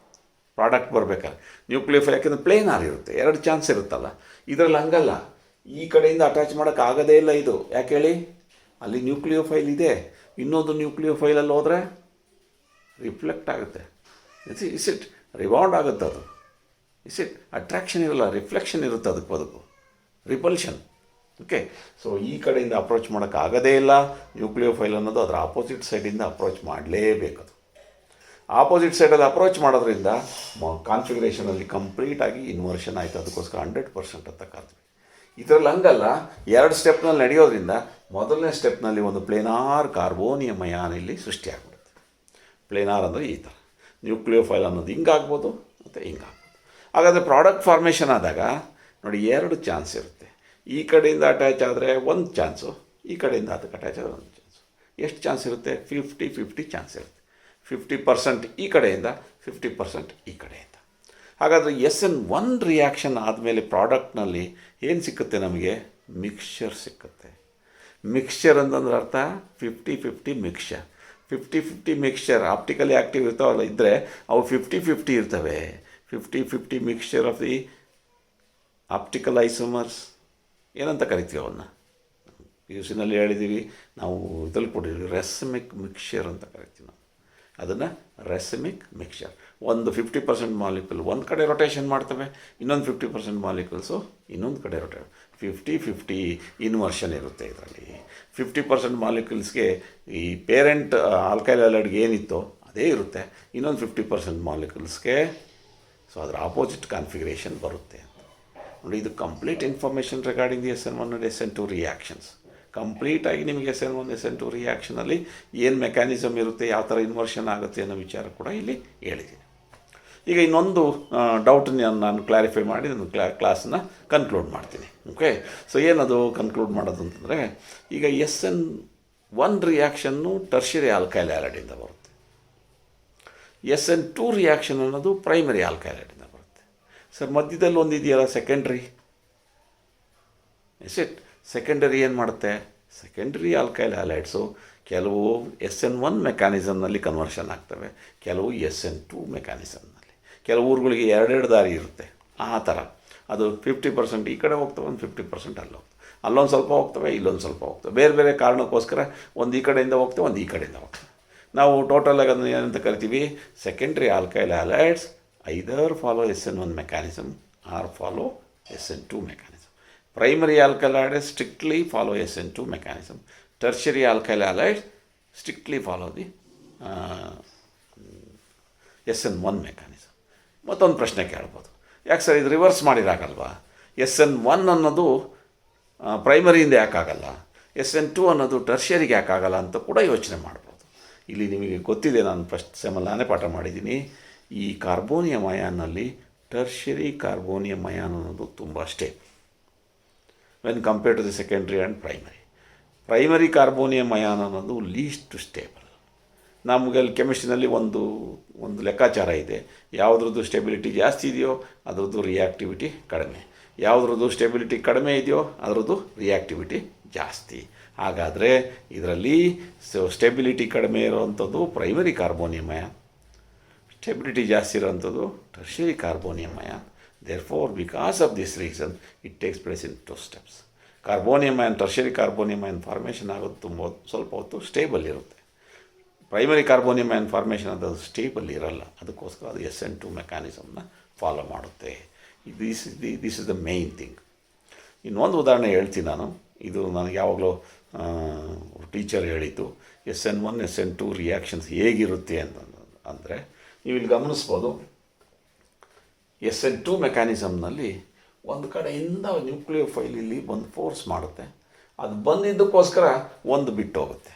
ಪ್ರಾಡಕ್ಟ್ ಬರಬೇಕಾದ್ರೆ ನ್ಯೂಕ್ಲಿಯೋಫೈಲ್ ಯಾಕೆಂದರೆ ಪ್ಲೇನಾರ್ ಇರುತ್ತೆ, 2 ಚಾನ್ಸ್ ಇರುತ್ತಲ್ಲ. ಇದರಲ್ಲಿ ಹಂಗಲ್ಲ, ಈ ಕಡೆಯಿಂದ ಅಟ್ಯಾಚ್ ಮಾಡೋಕ್ಕಾಗೋದೇ ಇಲ್ಲ. ಇದು ಯಾಕೆ ಹೇಳಿ, ಅಲ್ಲಿ ನ್ಯೂಕ್ಲಿಯೋಫೈಲ್ ಇದೆ, ಇನ್ನೊಂದು ನ್ಯೂಕ್ಲಿಯೋಫೈಲಲ್ಲಿ ಹೋದರೆ ರಿಫ್ಲೆಕ್ಟ್ ಆಗುತ್ತೆ. ಇಟ್ ರಿಬೌಂಡ್ ಆಗುತ್ತೆ. ಅದು ಅಟ್ರಾಕ್ಷನ್ ಇರಲ್ಲ, ರಿಫ್ಲೆಕ್ಷನ್ ಇರುತ್ತೆ ಅದಕ್ಕೆ ರಿಪಲ್ಷನ್. ಓಕೆ, ಸೊ ಈ ಕಡೆಯಿಂದ ಅಪ್ರೋಚ್ ಮಾಡೋಕ್ಕಾಗೋದೇ ಇಲ್ಲ. ನ್ಯೂಕ್ಲಿಯೋಫೈಲ್ ಅನ್ನೋದು ಅದರ ಆಪೋಸಿಟ್ ಸೈಡಿಂದ ಅಪ್ರೋಚ್ ಮಾಡಲೇಬೇಕದು. ಆಪೋಸಿಟ್ ಸೈಡಲ್ಲಿ ಅಪ್ರೋಚ್ ಮಾಡೋದ್ರಿಂದ ಕಾನ್ಫಿಗರೇಷನಲ್ಲಿ ಕಂಪ್ಲೀಟಾಗಿ ಇನ್ವರ್ಷನ್ ಆಯಿತು. ಅದಕ್ಕೋಸ್ಕರ 100% ಅಂತ ಕರ್ತೀವಿ. ಇದರಲ್ಲಿ ಹಂಗಲ್ಲ, 2 ಸ್ಟೆಪ್ನಲ್ಲಿ ನಡೆಯೋದ್ರಿಂದ ಮೊದಲನೇ ಸ್ಟೆಪ್ನಲ್ಲಿ ಒಂದು ಪ್ಲೇನಾರ್ ಕಾರ್ಬೋನಿಯಂ ಅಯಾನ್ ಇಲ್ಲಿ ಸೃಷ್ಟಿಯಾಗ್ಬಿಡುತ್ತೆ. ಪ್ಲೇನಾರ್ ಅಂದರೆ ಈ ಥರ, ನ್ಯೂಕ್ಲಿಯೋಫೈಲ್ ಅನ್ನೋದು ಹಿಂಗಾಗ್ಬೋದು ಮತ್ತು ಹಿಂಗಾಗ್ಬೋದು. ಹಾಗಾದರೆ ಪ್ರಾಡಕ್ಟ್ ಫಾರ್ಮೇಷನ್ ಆದಾಗ ನೋಡಿ 2 ಚಾನ್ಸ್ ಇರುತ್ತೆ. ಈ ಕಡೆಯಿಂದ ಅಟ್ಯಾಚ್ ಆದರೆ 1 ಚಾನ್ಸು, ಈ ಕಡೆಯಿಂದ ಅದಕ್ಕೆ ಅಟ್ಯಾಚ್ ಆದರೆ 1 ಚಾನ್ಸು. ಎಷ್ಟು ಚಾನ್ಸ್ ಇರುತ್ತೆ? 50-50 ಚಾನ್ಸ್ ಇರುತ್ತೆ. 50% ಈ ಕಡೆಯಿಂದ, 50% ಈ ಕಡೆಯಿಂದ. ಹಾಗಾದರೆ SN1 ರಿಯಾಕ್ಷನ್ ಆದಮೇಲೆ ಪ್ರಾಡಕ್ಟ್ನಲ್ಲಿ ಏನು ಸಿಕ್ಕುತ್ತೆ ನಮಗೆ? ಮಿಕ್ಸ್ಚರ್ ಸಿಕ್ಕುತ್ತೆ. ಮಿಕ್ಸ್ಚರ್ ಅಂತಂದ್ರೆ ಅರ್ಥ 50-50 ಮಿಕ್ಸ್ಚರ್. 50-50 ಮಿಕ್ಸ್ಚರ್ ಆಪ್ಟಿಕಲಿ ಆ್ಯಕ್ಟಿವ್ ಇರ್ತಾವಲ್ಲ, ಇದ್ದರೆ ಅವು 50-50 ಇರ್ತವೆ. 50-50 mixture of the optical isomers ಏನಂತ ಕರಿತೀವಿ ಅವನ್ನ? ಪಿಯುಸಿನಲ್ಲಿ ಹೇಳಿದ್ದೀವಿ ನಾವು, ಇದ್ರಲ್ಲಿ ಕೊಟ್ಟಿದ್ದೀವಿ ರೆಸಮಿಕ್ ಮಿಕ್ಸ್ಚರ್ ಅಂತ ಕರಿತೀವಿ ನಾವು ಅದನ್ನು. ರೆಸಮಿಕ್ ಮಿಕ್ಸ್ಚರ್, ಒಂದು 50% ಮಾಲಿಕ್ಯೂಲ್ ಒಂದು ಕಡೆ ರೊಟೇಷನ್ ಮಾಡ್ತವೆ, ಇನ್ನೊಂದು 50% ಮಾಲಿಕ್ಯೂಲ್ಸು ಇನ್ನೊಂದು ಕಡೆ ರೊಟೇಟ್. 50-50 ಇನ್ವರ್ಷನ್ ಇರುತ್ತೆ ಇದರಲ್ಲಿ. 50% ಮಾಲಿಕ್ಯೂಲ್ಸ್ಗೆ ಈ ಪೇರೆಂಟ್ ಆಲ್ಕೈಲ್ ಹ್ಯಾಲೈಡ್ಗೆ ಏನಿತ್ತೋ ಅದೇ ಇರುತ್ತೆ. ಇನ್ನೊಂದು 50% ಮಾಲಿಕ್ಯೂಲ್ಸ್ಗೆ ಸೊ ಅದರ ಆಪೋಸಿಟ್ ಕಾನ್ಫಿಗರೇಷನ್ ಬರುತ್ತೆ ಅಂತ. ನೋಡಿ, ಇದು complete information regarding the SN1 and SN2 reactions. ಕಂಪ್ಲೀಟಾಗಿ ನಿಮಗೆ SN1 SN2 ರಿಯಾಕ್ಷನಲ್ಲಿ ಏನು ಮೆಕ್ಯಾನಿಸಮ್ ಇರುತ್ತೆ, ಯಾವ ಥರ ಇನ್ವರ್ಷನ್ ಆಗುತ್ತೆ ಅನ್ನೋ ವಿಚಾರ ಕೂಡ ಇಲ್ಲಿ ಹೇಳಿದ್ದೀನಿ. ಈಗ ಇನ್ನೊಂದು ಡೌಟನ್ನ ನಾನು ಕ್ಲಾರಿಫೈ ಮಾಡಿ ನಾನು ಕ್ಲಾಸನ್ನು ಕನ್ಕ್ಲೂಡ್ ಮಾಡ್ತೀನಿ. ಓಕೆ, ಸೊ ಏನದು ಕನ್ಕ್ಲೂಡ್ ಮಾಡೋದು ಅಂತಂದರೆ, ಈಗ SN1 ರಿಯಾಕ್ಷನ್ನು ಟರ್ಷರಿ ಆಲ್ಕೈಲ್ ಹ್ಯಾಲೈಡಿಂದ ಬರುತ್ತೆ. SN2 ರಿಯಾಕ್ಷನ್ ಅನ್ನೋದು ಪ್ರೈಮರಿ ಆಲ್ಕೈಲ್ ಹ್ಯಾಲೈಡಿಂದ ಬರುತ್ತೆ. ಸರ್, ಮಧ್ಯದಲ್ಲಿ ಒಂದು ಇದೆಯಲ್ಲ ಸೆಕೆಂಡ್ರಿ, ಸೆಕೆಂಡರಿ ಏನು ಮಾಡುತ್ತೆ? ಸೆಕೆಂಡರಿ ಆಲ್ಕೈಲ್ ಹ್ಯಾಲೈಡ್ಸು ಕೆಲವು SN1 ಮೆಕ್ಯಾನಿಸಮ್ನಲ್ಲಿ ಕನ್ವರ್ಷನ್ ಆಗ್ತವೆ, ಕೆಲವು SN2 ಮೆಕ್ಯಾನಿಸಮ್ನಲ್ಲಿ. ಕೆಲವು ಊರುಗಳಿಗೆ ಎರಡೆರಡು ದಾರಿ ಇರುತ್ತೆ. ಆ ಥರ ಅದು 50% ಈ ಕಡೆ ಹೋಗ್ತವೆ, ಒಂದು 50% ಅಲ್ಲಿ ಹೋಗ್ತವೆ, ಅಲ್ಲೊಂದು ಸ್ವಲ್ಪ ಹೋಗ್ತವೆ, ಇಲ್ಲೊಂದು ಸ್ವಲ್ಪ ಹೋಗ್ತವೆ. ಬೇರೆ ಬೇರೆ ಕಾರಣಕ್ಕೋಸ್ಕರ ಒಂದು ಈ ಕಡೆಯಿಂದ ಹೋಗ್ತವೆ, ಒಂದು ಈ ಕಡೆಯಿಂದ ಹೋಗ್ತವೆ. ನಾವು ಟೋಟಲಾಗಿ ಅದನ್ನು ಏನಂತ ಕರಿತೀವಿ? Secondary alkyl halides either follow SN1 mechanism or follow SN2 mechanism. Primary alkyl halides strictly follow SN2 mechanism. Tertiary alkyl halides strictly follow the SN1 mechanism. ಮತ್ತೊಂದು ಪ್ರಶ್ನೆ ಕೇಳ್ಬೋದು, ಯಾಕೆ ಸರ್ ಇದು ರಿವರ್ಸ್ ಮಾಡಿರಾಗಲ್ವಾ? SN1 ಅನ್ನೋದು ಪ್ರೈಮರಿಯಿಂದ ಯಾಕಾಗಲ್ಲ, SN2 ಅನ್ನೋದು ಟರ್ಷರಿಗೆ ಯಾಕಾಗಲ್ಲ ಅಂತ ಕೂಡ ಯೋಚನೆ ಮಾಡ್ಬೋದು. ಇಲ್ಲಿ ನಿಮಗೆ ಗೊತ್ತಿದೆ, ನಾನು ಫಸ್ಟ್ ಸೆಮಲ್ಲಿ ನಾನೇ ಪಾಠ ಮಾಡಿದ್ದೀನಿ. ಈ ಕಾರ್ಬೋನಿಯಂ ಅಯಾನ್ನಲ್ಲಿ ಟರ್ಷರಿ ಕಾರ್ಬೋನಿಯಂ ಅಯಾನ್ ಅನ್ನೋದು ತುಂಬ stable when compared to the secondary and primary. Primary carbonium ion ಅನ್ನೋದು ಲೀಸ್ಟ್ ಸ್ಟೇಬಲ್. ನಮಗೆ ಅಲ್ಲಿ ಕೆಮಿಸ್ಟ್ರಿನಲ್ಲಿ ಒಂದು ಲೆಕ್ಕಾಚಾರ ಇದೆ. ಯಾವುದ್ರದ್ದು ಸ್ಟೆಬಿಲಿಟಿ ಜಾಸ್ತಿ ಇದೆಯೋ ಅದರದ್ದು ರಿಯಾಕ್ಟಿವಿಟಿ ಕಡಿಮೆ, ಯಾವುದ್ರದ್ದು ಸ್ಟೆಬಿಲಿಟಿ ಕಡಿಮೆ ಇದೆಯೋ ಅದರದ್ದು ರಿಯಾಕ್ಟಿವಿಟಿ ಜಾಸ್ತಿ. ಹಾಗಾದರೆ ಇದರಲ್ಲಿ ಸ್ಟೆಬಿಲಿಟಿ ಕಡಿಮೆ ಇರೋವಂಥದ್ದು ಪ್ರೈಮರಿ ಕಾರ್ಬೋನಿಯಂ ಅಯಾನ್, ಸ್ಟೆಬಿಲಿಟಿ ಜಾಸ್ತಿ ಇರೋವಂಥದ್ದು tertiary carbonium ion. Therefore, because of this reason, it takes place in 2 steps. Carbonium ion, tertiary carbonium ion formation ಆಗೋದು ಸ್ವಲ್ಪ ಹೊತ್ತು ಸ್ಟೇಬಲ್ ಇರುತ್ತೆ. ಪ್ರೈಮರಿ ಕಾರ್ಬೋನಿಯಂ ಅಯಾನ್ ಫಾರ್ಮೇಷನ್ ಅದು ಸ್ಟೇಬಲ್ ಇರಲ್ಲ, ಅದಕ್ಕೋಸ್ಕರ ಅದು SN2 ಮೆಕ್ಯಾನಿಸಮ್ನ ಫಾಲೋ ಮಾಡುತ್ತೆ. This is the main thing. ಇನ್ನೊಂದು ಉದಾಹರಣೆ ಹೇಳ್ತೀನಿ ನಾನು. ಇದು ನನಗೆ ಯಾವಾಗಲೂ ಟೀಚರ್ ಹೇಳಿದ್ದು, SN1 SN2 ರಿಯಾಕ್ಷನ್ಸ್ ಹೇಗಿರುತ್ತೆ ಅಂದರೆ, ನೀವು ಇಲ್ಲಿ ಗಮನಿಸ್ಬೋದು. SN2 ಮೆಕ್ಯಾನಿಸಮ್ನಲ್ಲಿ ಒಂದು ಕಡೆಯಿಂದ ನ್ಯೂಕ್ಲಿಯೋಫೈಲ್ ಇಲ್ಲಿ ಬಂದು ಫೋರ್ಸ್ ಮಾಡುತ್ತೆ, ಅದು ಬಂದಿದ್ದಕ್ಕೋಸ್ಕರ ಒಂದು ಬಿಟ್ಟು ಹೋಗುತ್ತೆ.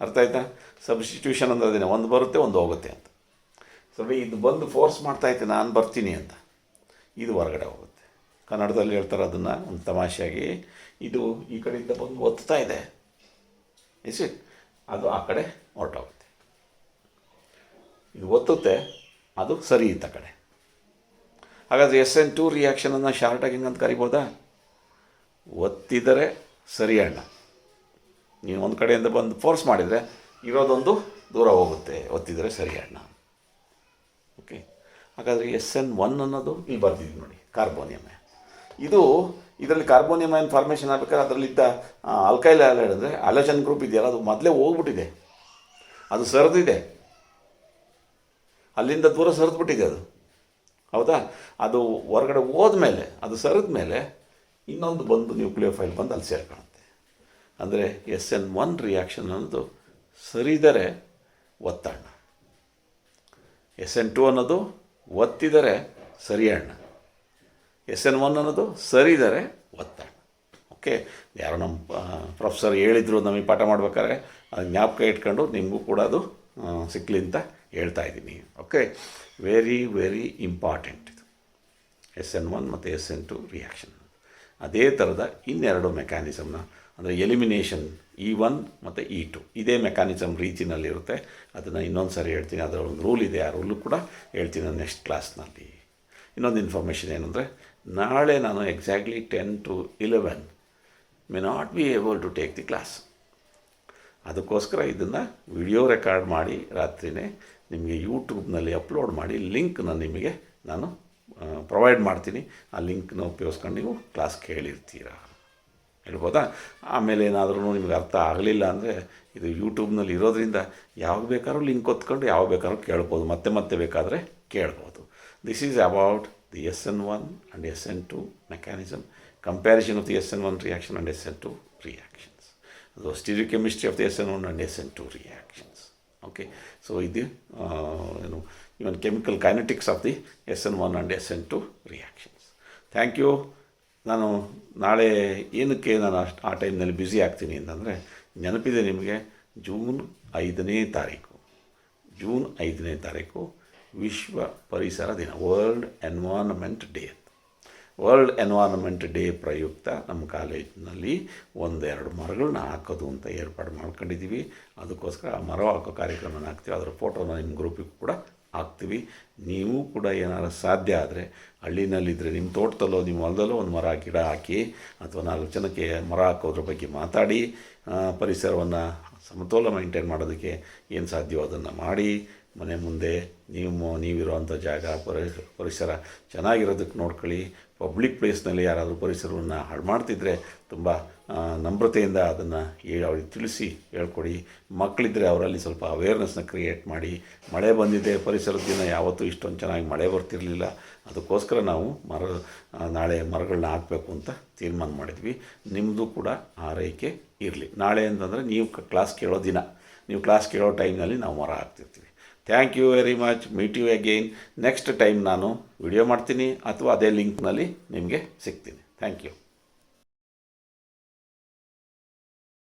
ಅರ್ಥ ಆಯ್ತಾ? ಸಬ್ಸ್ಟಿಟ್ಯೂಷನ್ ಅಂದರೆ ಅದೇನೆ, ಒಂದು ಬರುತ್ತೆ ಒಂದು ಹೋಗುತ್ತೆ ಅಂತ. ಸೊ ಇದು ಬಂದು ಫೋರ್ಸ್ ಮಾಡ್ತಾಯಿತ್ತೆ ನಾನು ಬರ್ತೀನಿ ಅಂತ, ಇದು ಹೊರಗಡೆ ಹೋಗುತ್ತೆ. ಕನ್ನಡದಲ್ಲಿ ಹೇಳ್ತಾರೆ ಅದನ್ನು ಒಂದು ತಮಾಷೆಯಾಗಿ, ಇದು ಈ ಕಡೆಯಿಂದ ಬಂದು ಒತ್ತಾ ಇದೆ, ಅದು ಆ ಕಡೆ ಹೊರಟೋಗುತ್ತೆ. ಇದು ಒತ್ತುತ್ತೆ, ಅದು ಸರಿ ಇತ್ತ ಕಡೆ. ಹಾಗಾದರೆ SN2 ರಿಯಾಕ್ಷನನ್ನು ಶಾರ್ಟಾಗಿ ಹಿಂಗಂತ ಕರಿಬೋದಾ? ಒತ್ತಿದರೆ ಸರಿ ಅಣ್ಣ, ನೀವು ಒಂದು ಕಡೆಯಿಂದ ಬಂದು ಫೋರ್ಸ್ ಮಾಡಿದರೆ ಇರೋದೊಂದು ದೂರ ಹೋಗುತ್ತೆ, ಒತ್ತಿದರೆ ಸರಿ ಅಣ್ಣ. ಓಕೆ, ಹಾಗಾದರೆ SN1 ಅನ್ನೋದು ಇಲ್ಲಿ ಬರ್ತಿದ್ದೀವಿ ನೋಡಿ, ಕಾರ್ಬೋನಿಯಂ. ಇದರಲ್ಲಿ ಕಾರ್ಬೋನಿಯಂ ಅಯಾನ್ ಫಾರ್ಮೇಷನ್ ಆಗಬೇಕಾದ್ರೆ ಅದರಲ್ಲಿದ್ದ ಆಲ್ಕೈಲ್ ಹ್ಯಾಲೈಡ್ ಅಂದರೆ ಹ್ಯಾಲೋಜನ್ ಗ್ರೂಪ್ ಇದೆಯಲ್ಲ, ಅದು ಮೊದಲೇ ಹೋಗ್ಬಿಟ್ಟಿದೆ, ಅದು ಸರಿದಿದೆ, ಅಲ್ಲಿಂದ ದೂರ ಸರಿದ್ಬಿಟ್ಟಿದೆ ಅದು. ಹೌದಾ? ಅದು ಹೊರಗಡೆ ಹೋದ್ಮೇಲೆ, ಅದು ಸರಿದ ಮೇಲೆ ಇನ್ನೊಂದು ಬಂದು ನ್ಯೂಕ್ಲಿಯೋಫೈಲ್ ಬಂದು ಅಲ್ಲಿ ಸೇರ್ಕೊಳ್ಳುತ್ತೆ. ಅಂದರೆ SN1 ರಿಯಾಕ್ಷನ್ ಅನ್ನೋದು ಸರಿದರೆ ಒತ್ತಣ್ಣ, SN2 ಅನ್ನೋದು ಒತ್ತಿದರೆ ಸರಿ ಅಣ್ಣ, SN1 ಅನ್ನೋದು ಸರಿದರೆ ಒತ್ತಣ್ಣ. ಓಕೆ, ಯಾರೋ ನಮ್ಮ ಪ್ರೊಫೆಸರ್ ಹೇಳಿದರು ನಮಗೆ ಪಾಠ ಮಾಡ್ಬೇಕಾದ್ರೆ, ಅದು ಜ್ಞಾಪಕ ಇಟ್ಕೊಂಡು ನಿಮಗೂ ಕೂಡ ಅದು ಸಿಕ್ಕಲಿ ಅಂತ ಹೇಳ್ತಾ ಇದ್ದೀನಿ. ಓಕೆ, ವೆರಿ ವೆರಿ ಇಂಪಾರ್ಟೆಂಟ್ ಇದು SN1 ಮತ್ತು SN2 ರಿಯಾಕ್ಷನ್. ಅದೇ ಥರದ ಇನ್ನೆರಡು ಮೆಕ್ಯಾನಿಸಮ್ನ, ಅಂದರೆ ಎಲಿಮಿನೇಷನ್ E1 ಮತ್ತು E2, ಇದೇ ಮೆಕ್ಯಾನಿಸಮ್ ರೀತಿಯಲ್ಲಿರುತ್ತೆ. ಅದನ್ನು ಇನ್ನೊಂದು ಸಾರಿ ಹೇಳ್ತೀನಿ, ಅದರ ಒಂದು ರೂಲ್ ಇದೆ, ಆ ರೂಲು ಕೂಡ ಹೇಳ್ತೀನಿ ನೆಕ್ಸ್ಟ್ ಕ್ಲಾಸ್ನಲ್ಲಿ. ಇನ್ನೊಂದು ಇನ್ಫಾರ್ಮೇಷನ್ ಏನಂದರೆ, ನಾಳೆ ನಾನು exactly 10 to 11 may not be able to take the class. ಅದಕ್ಕೋಸ್ಕರ ಇದನ್ನು ವಿಡಿಯೋ ರೆಕಾರ್ಡ್ ಮಾಡಿ ರಾತ್ರಿಯೇ ನಿಮಗೆ ಯೂಟ್ಯೂಬ್ನಲ್ಲಿ ಅಪ್ಲೋಡ್ ಮಾಡಿ ಲಿಂಕ್ನ ನಿಮಗೆ ನಾನು ಪ್ರೊವೈಡ್ ಮಾಡ್ತೀನಿ. ಆ ಲಿಂಕ್ನ ಉಪಯೋಗಿಸ್ಕೊಂಡು ನೀವು ಕ್ಲಾಸ್ ಕೇಳಿರ್ತೀರ, ಹೇಳ್ಬೋದಾ? ಆಮೇಲೆ ಏನಾದರೂ ನಿಮಗೆ ಅರ್ಥ ಆಗಲಿಲ್ಲ ಅಂದರೆ ಇದು ಯೂಟ್ಯೂಬ್ನಲ್ಲಿ ಇರೋದ್ರಿಂದ ಯಾವಾಗ ಬೇಕಾದ್ರೂ ಲಿಂಕ್ ಹೊತ್ಕೊಂಡು ಯಾವಾಗ ಬೇಕಾದ್ರೂ ಕೇಳ್ಬೋದು, ಮತ್ತೆ ಬೇಕಾದರೆ ಕೇಳ್ಬೋದು. This is about the SN1 and SN2 mechanism, comparison of the SN1 reaction and SN2 reactions, the stereochemistry of the SN1 and SN2 reactions. Okay, so ಇದು even chemical kinetics of the SN1 and SN2 reactions. Thank you. ನಾನು ನಾಳೆ ಏನಕ್ಕೆ ನಾನು ಆ ಟೈಮ್ನಲ್ಲಿ busy ಆಗ್ತೀನಿ ಅಂತಂದರೆ, ನೆನಪಿದೆ ನಿಮಗೆ, ಜೂನ್ 5ನೇ ತಾರೀಕು ವಿಶ್ವ ಪರಿಸರ ದಿನ, ವರ್ಲ್ಡ್ ಎನ್ವಾರ್ನ್ಮೆಂಟ್ ಡೇ ಪ್ರಯುಕ್ತ ನಮ್ಮ ಕಾಲೇಜಿನಲ್ಲಿ 1-2 ಮರಗಳನ್ನ ಹಾಕೋದು ಅಂತ ಏರ್ಪಾಡು ಮಾಡ್ಕೊಂಡಿದ್ದೀವಿ. ಅದಕ್ಕೋಸ್ಕರ ಆ ಮರ ಹಾಕೋ ಕಾರ್ಯಕ್ರಮನ ಹಾಕ್ತೀವಿ. ಅದರ ಫೋಟೋನ ನಿಮ್ಮ ಗ್ರೂಪಿಗೆ ಕೂಡ ಹಾಕ್ತೀವಿ. ನೀವು ಕೂಡ ಏನಾದ್ರು ಸಾಧ್ಯ ಆದರೆ ಹಳ್ಳಿನಲ್ಲಿದ್ದರೆ ನಿಮ್ಮ ತೋಟದಲ್ಲೋ ನಿಮ್ಮ ಹೊಲದಲ್ಲೋ ಒಂದು ಗಿಡ ಹಾಕಿ, ಅಥವಾ 4 ಜನಕ್ಕೆ ಮರ ಹಾಕೋದ್ರ ಬಗ್ಗೆ ಮಾತಾಡಿ, ಪರಿಸರವನ್ನು ಮೈಂಟೈನ್ ಮಾಡೋದಕ್ಕೆ ಏನು ಸಾಧ್ಯವೋ ಅದನ್ನು ಮಾಡಿ. ಮನೆ ಮುಂದೆ ನೀವಿರುವಂಥ ಜಾಗ ಪರಿಸರ ಚೆನ್ನಾಗಿರೋದಕ್ಕೆ ನೋಡ್ಕೊಳ್ಳಿ. ಪಬ್ಲಿಕ್ ಪ್ಲೇಸ್ನಲ್ಲಿ ಯಾರಾದರೂ ಪರಿಸರವನ್ನು ಹಾಳು ಮಾಡ್ತಿದ್ರೆ ತುಂಬ ನಮ್ರತೆಯಿಂದ ಅದನ್ನು ಅವ್ರಿಗೆ ತಿಳಿಸಿ ಹೇಳ್ಕೊಡಿ. ಮಕ್ಕಳಿದ್ದರೆ ಅವರಲ್ಲಿ ಸ್ವಲ್ಪ ಅವೇರ್ನೆಸ್ನ ಕ್ರಿಯೇಟ್ ಮಾಡಿ. ಮಳೆ ಬಂದಿದೆ, ಪರಿಸರದ ದಿನ ಯಾವತ್ತೂ ಇಷ್ಟೊಂದು ಚೆನ್ನಾಗಿ ಮಳೆ ಬರ್ತಿರಲಿಲ್ಲ. ಅದಕ್ಕೋಸ್ಕರ ನಾವು ನಾಳೆ ಮರಗಳನ್ನ ಹಾಕಬೇಕು ಅಂತ ತೀರ್ಮಾನ ಮಾಡಿದ್ವಿ. ನಿಮ್ಮದು ಕೂಡ ಆರೈಕೆ ಇರಲಿ. ನಾಳೆ ಅಂತಂದರೆ ನೀವು ಕ್ಲಾಸ್ ಕೇಳೋ ದಿನ, ನೀವು ಕ್ಲಾಸ್ ಕೇಳೋ ಟೈಮ್ನಲ್ಲಿ ನಾವು ಮರ ಹಾಕ್ತಿರ್ತೀವಿ. Thank you very much. Meet you again. Next time ನಾನು ವಿಡಿಯೋ ಮಾಡ್ತೀನಿ ಅಥವಾ ಅದೇ ಲಿಂಕ್ನಲ್ಲಿ ನಿಮಗೆ ಸಿಗ್ತೀನಿ. Thank you.